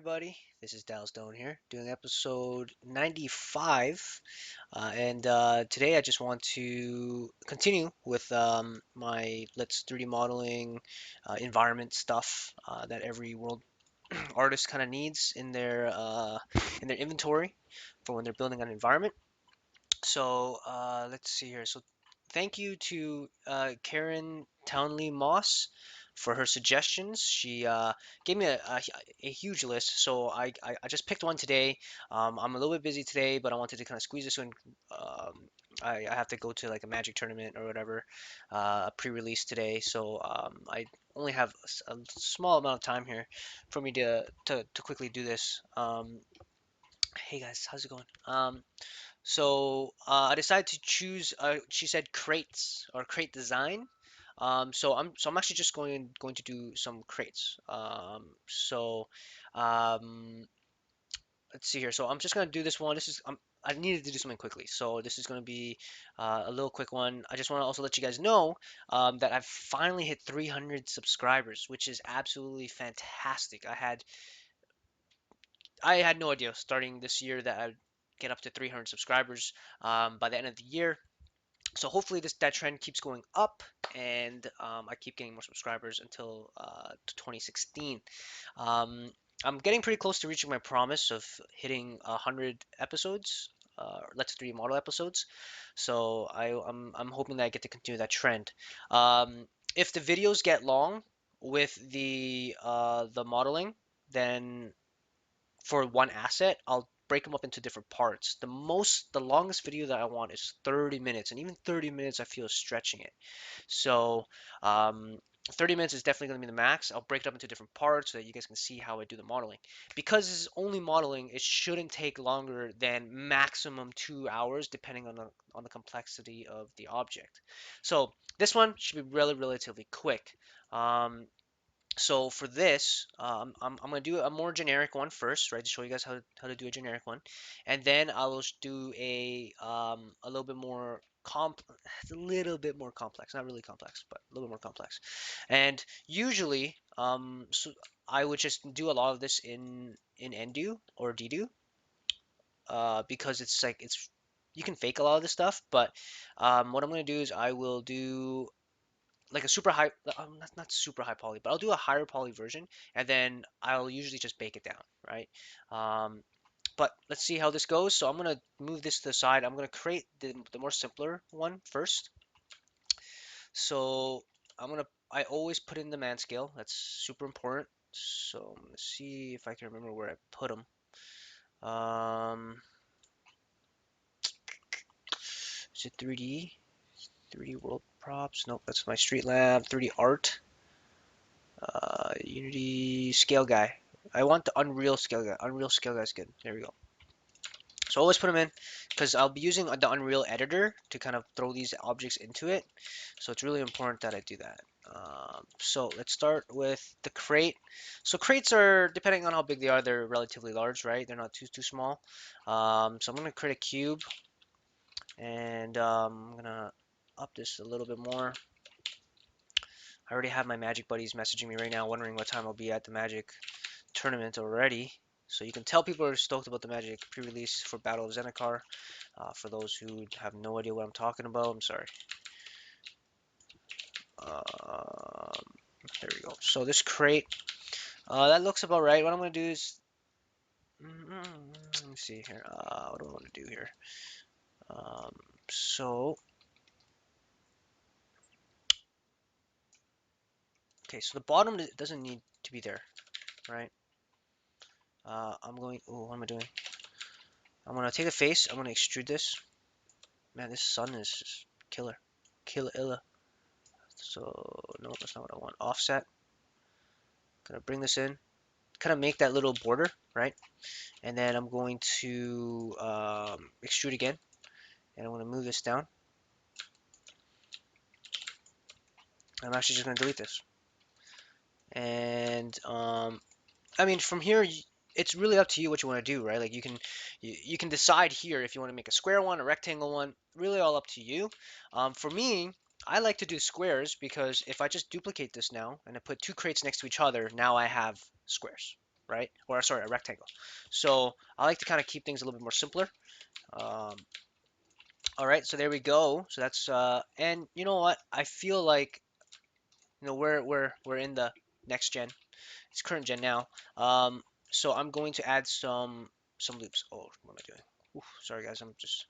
everybody. This is Dal Stone here, doing episode 95. And Today I just want to continue with my Let's 3D modeling environment stuff that every world artist kind of needs in their inventory for when they're building an environment. Let's see here. So thank you to Karen Townley Moss for her suggestions. She gave me a huge list, so I just picked one today. I'm a little bit busy today, but I wanted to kind of squeeze this in. I have to go to like a magic tournament or whatever, a pre-release today, so I only have a small amount of time here for me to quickly do this. Hey guys, how's it going? I decided to choose. She said crates or crate design. So I'm actually just going to do some crates. Um, let's see here. So I'm just gonna do this one. I needed to do something quickly, so this is gonna be a little quick one. I just want to also let you guys know that I've finally hit 300 subscribers, which is absolutely fantastic. I had no idea starting this year that I'd get up to 300 subscribers by the end of the year. So hopefully that trend keeps going up, and I keep getting more subscribers until 2016. Um, I'm getting pretty close to reaching my promise of hitting 100 episodes, Let's 3D model episodes. So I'm hoping that I get to continue that trend. If the videos get long with the modeling, then for one asset, I'll break them up into different parts. The longest video that I want is 30 minutes, and even 30 minutes I feel is stretching it. So, um, 30 minutes is definitely going to be the max. I'll break it up into different parts so that you guys can see how I do the modeling. Because this is only modeling, it shouldn't take longer than maximum 2 hours, depending on the complexity of the object. So this one should be relatively quick. So for this, I'm going to do a more generic one first, right, to show you guys how to do a generic one, and then I'll do a little bit more a little bit more complex, not really complex, but a little bit more complex. And usually, I would just do a lot of this in Endu or Dedu, because it's like it's you can fake a lot of this stuff, but what I'm going to do is I will do like a super high, not super high poly, but I'll do a higher poly version, and then I'll usually just bake it down, right? Um, but let's see how this goes. So I'm gonna move this to the side. I'm gonna create the more simpler one first. So I always put in the man scale. That's super important. So I'm gonna see if I can remember where I put them. Um, is it 3D? 3D world props? Nope, that's my street lab. 3D art. Unity scale guy. I want the Unreal scale guy. Unreal scale guy's good. There we go. So always put them in because I'll be using the Unreal editor to kind of throw these objects into it. So it's really important that I do that. So let's start with the crate. So crates are, depending on how big they are, they're relatively large, right? They're not too small. So I'm gonna create a cube, and I'm gonna up this a little bit more. I already have my Magic buddies messaging me right now, wondering what time I'll be at the Magic tournament already. So you can tell people are stoked about the Magic pre-release for Battle of Zendikar. For those who have no idea what I'm talking about, I'm sorry. Um, there we go. So this crate, that looks about right. What I'm gonna do is, let me see here. What do I want to do here? Um, so, okay, so the bottom doesn't need to be there, right? I'm going. Oh, what am I doing? I'm gonna take a face. I'm gonna extrude this. Man, this sun is just killer, killer illa. So no, that's not what I want. Offset. Gonna bring this in, kind of make that little border, right? And then I'm going to extrude again, and I'm going to move this down. I'm actually just going to delete this. And I mean, from here, it's really up to you what you want to do, right? Like you can decide here if you want to make a square one, a rectangle one. Really, all up to you. For me, I like to do squares because if I just duplicate this now and I put two crates next to each other, now I have squares. right? Or sorry, a rectangle. So I like to kind of keep things a little bit more simpler. Um, all right, so there we go. So that's and you know what? I feel like we're in the next gen. It's current gen now. So I'm going to add some loops. Oh, what am I doing? Oof, sorry guys, I'm just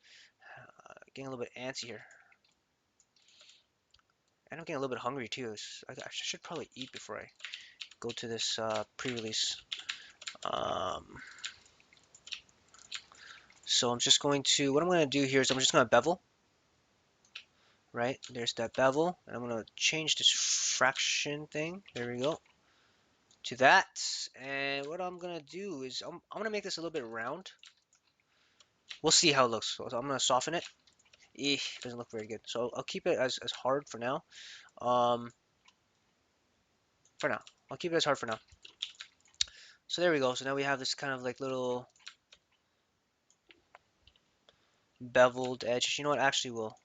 getting a little bit antsy here, and I'm getting a little bit hungry too. I should probably eat before I go to this pre-release. Um, so I'm just going to what I'm going to do here is I'm just going to bevel. Right there's that bevel, and I'm going to change this fraction thing. There we go. To that, and what I'm gonna do is I'm gonna make this a little bit round. We'll see how it looks. So I'm gonna soften it. Doesn't look very good. So I'll keep it as hard for now. Um, for now, I'll keep it as hard for now. So there we go. So now we have this kind of like little beveled edge. You know what? I actually will.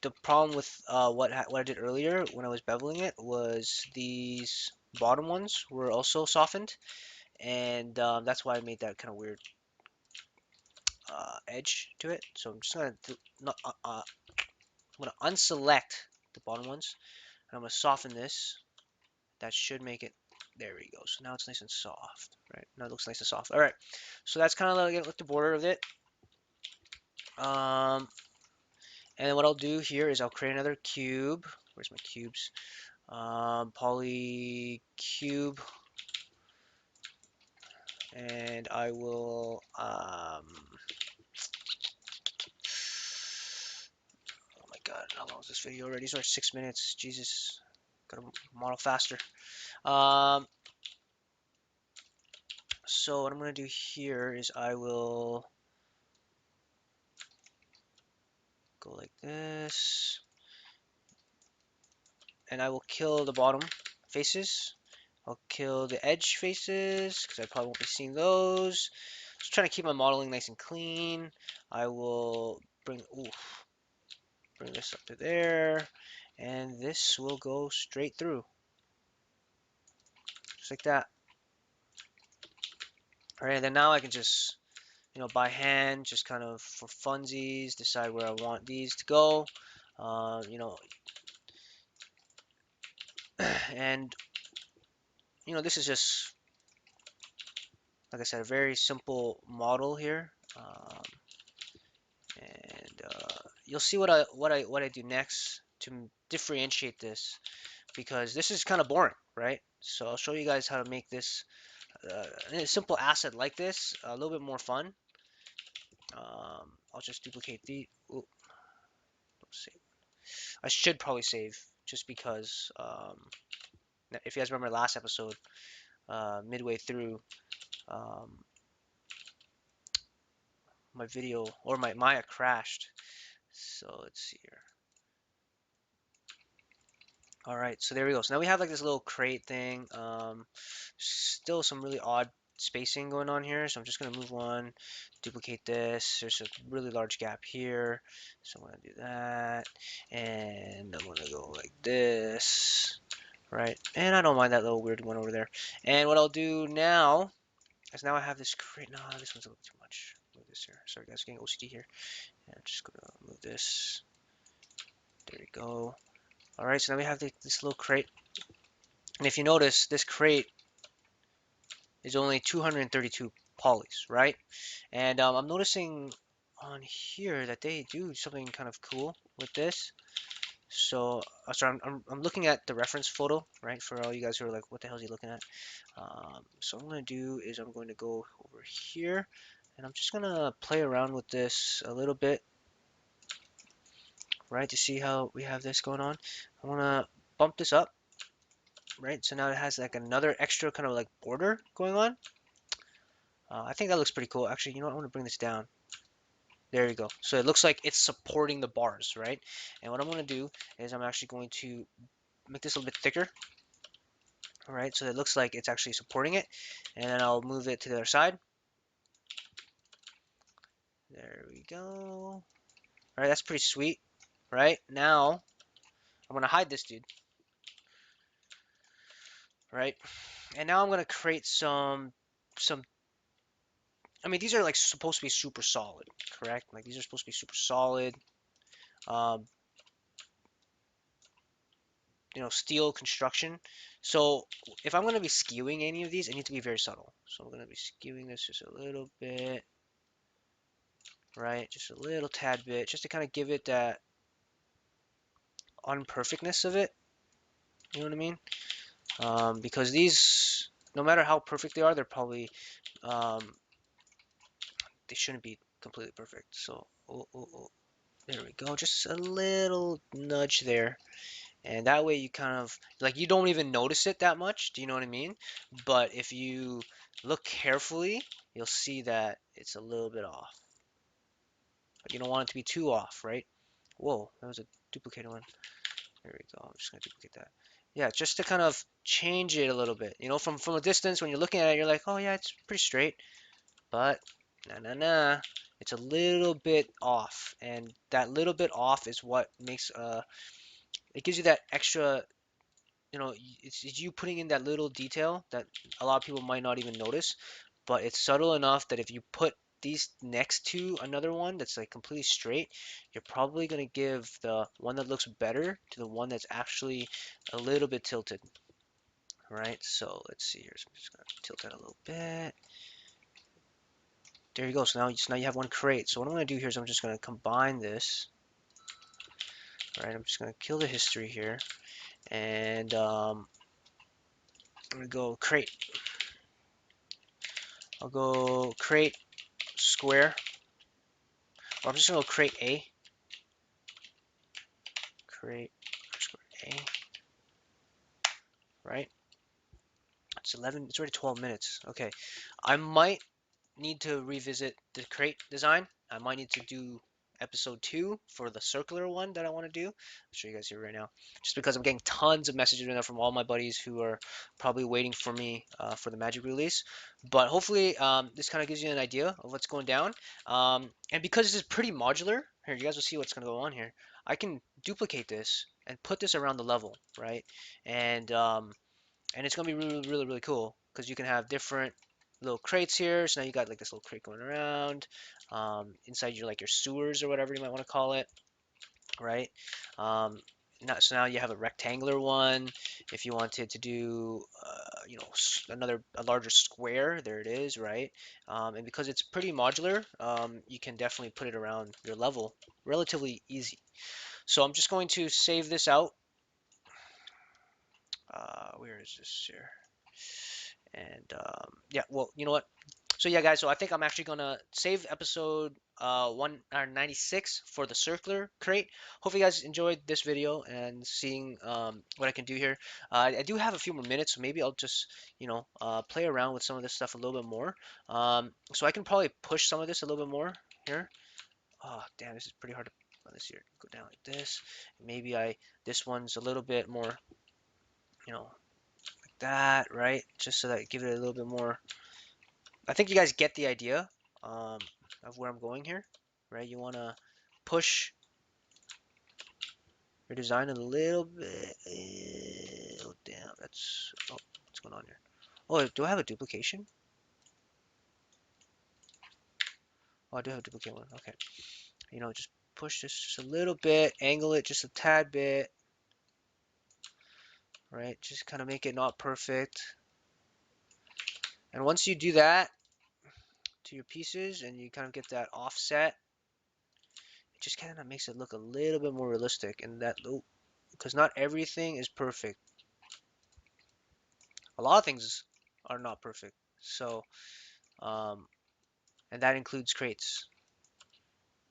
The problem with what I did earlier when I was beveling it was these bottom ones were also softened, and that's why I made that kind of weird edge to it. So I'm just gonna not I'm gonna unselect the bottom ones, and I'm gonna soften this. That should make it. There we go. So now it's nice and soft, right? Now it looks nice and soft. All right. So that's kind of like the border of it. Um, and then what I'll do here is I'll create another cube. Where's my cubes? Poly cube, and I will. Oh my God, how long is this video already? Sorry, 6 minutes. Jesus, gotta model faster. Um, so what I'm gonna do here is I will go like this, and I will kill the bottom faces. I'll kill the edge faces because I probably won't be seeing those. Just trying to keep my modeling nice and clean. I will bring this up to there, and this will go straight through, just like that. All right, and then now I can just, by hand, just kind of for funsies, decide where I want these to go. And this is just, like I said, a very simple model here. And you'll see what I do next to differentiate this, because this is kind of boring, right? So I'll show you guys how to make this a simple asset like this a little bit more fun. I'll just duplicate the. Ooh, save. I should probably save just because if you guys remember last episode, midway through, um, my video or my Maya crashed. So let's see here. All right, so there we go. So now we have like this little crate thing. Still some really odd spacing going on here. So I'm just gonna move one, duplicate this. There's a really large gap here. So I'm gonna do that. And I'm gonna go like this, right? And I don't mind that little weird one over there. And what I'll do now is now I have this crate. No, this one's a little too much. Move this here. Sorry guys, getting OCD here. And I'm just gonna move this. There we go. All right, so now we have this little crate. And if you notice, this crate is only 232 polys, right? And I'm noticing on here that they do something kind of cool with this. So, sorry, I'm looking at the reference photo, right? For all you guys who are like, what the hell is he looking at? So what I'm going to do is I'm going to go over here, and I'm just going to play around with this a little bit, right? To see how we have this going on. I want to bump this up, right? So now it has like another extra kind of like border going on. I think that looks pretty cool. Actually, you know what? I want to bring this down. There you go. So it looks like it's supporting the bars, right? And what I'm going to do is I'm actually going to make this a little bit thicker. All right, so it looks like it's actually supporting it. And then I'll move it to the other side. There we go. All right, that's pretty sweet, right? Now, I'm going to hide this dude. right? And now I'm gonna create some. I mean, these are like supposed to be super solid, correct? Like these are supposed to be super solid. Um, steel construction. So if I'm gonna be skewing any of these, I need to be very subtle. So I'm gonna be skewing this just a little bit, right? Just a little tad bit, just to kind of give it that unperfectness of it. You know what I mean? Because these, no matter how perfect they are, they're probably they shouldn't be completely perfect. So, there we go. Just a little nudge there. And that way you kind of, like, you don't even notice it that much. Do you know what I mean? But if you look carefully, you'll see that it's a little bit off. But you don't want it to be too off, right? Whoa, that was a duplicated one. There we go. I'm just gonna duplicate that. Yeah, just to kind of change it a little bit. From a distance, when you're looking at it, you're like, oh yeah, it's pretty straight. But nah. It's a little bit off, and that little bit off is what makes it gives you that extra. It's you putting in that little detail that a lot of people might not even notice, but it's subtle enough that if you put these next to another one that's like completely straight, you're probably going to give the one that looks better to the one that's actually a little bit tilted, right? So let's see here. So I'm just going to tilt that a little bit. There you go. So now you have one crate. So what I'm going to do here is I'm just going to combine this, right? I'm just going to kill the history here, and I'm going to go crate. I'll go crate square. Or I'm just gonna go create create square A, right? It's 11. It's already 12 minutes. Okay, I might need to revisit the crate design. I might need to do episode 2 for the circular one that I want to do. I'll show you guys here right now. Just because I'm getting tons of messages right now from all my buddies who are probably waiting for me for the Magic release. But hopefully this kind of gives you an idea of what's going down. And because this is pretty modular, here you guys will see what's going to go on here. I can duplicate this and put this around the level, right? And it's gonna be really cool because you can have different little crates here. So now you got like this little crate going around inside your your sewers or whatever you might want to call it, right? Um, so now you have a rectangular one. If you wanted to do, a larger square, there it is, right? And because it's pretty modular, you can definitely put it around your level relatively easy. So I'm just going to save this out. Where is this here? And yeah, well, you know what? So yeah, guys. So I think I'm actually gonna save episode 196 for the circular crate. Hope you guys enjoyed this video and seeing what I can do here. I do have a few more minutes, so maybe I'll just play around with some of this stuff a little bit more. So I can probably push some of this a little bit more here. Oh damn, this is pretty hard to on this here. Go down like this. Maybe this one's a little bit more, like that, right? Just so that give it a little bit more. I think you guys get the idea um, of where I'm going here, right? You want to push your design a little bit. Oh, damn, what's going on here? Oh, do I have a duplication? Oh, I do have a duplicate one. Okay. Just push this just a little bit, angle it just a tad bit, right? Just kind of make it not perfect. And once you do that to your pieces and you kind of get that offset, it just kind of makes it look a little bit more realistic. And because not everything is perfect. A lot of things are not perfect. So, um, and that includes crates.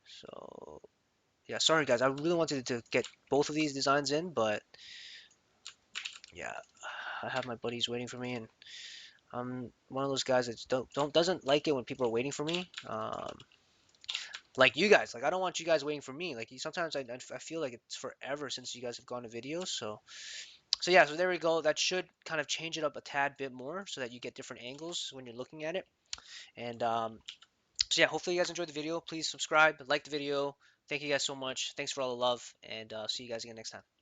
So, yeah, sorry guys, I really wanted to get both of these designs in, but yeah, I have my buddies waiting for me, and I'm one of those guys that doesn't like it when people are waiting for me. Like you guys, like I don't want you guys waiting for me. Like sometimes I feel like it's forever since you guys have gone to videos. So yeah, so there we go. That should kind of change it up a tad bit more so that you get different angles when you're looking at it. And so yeah, hopefully you guys enjoyed the video. Please subscribe, like the video. Thank you guys so much. Thanks for all the love, and see you guys again next time.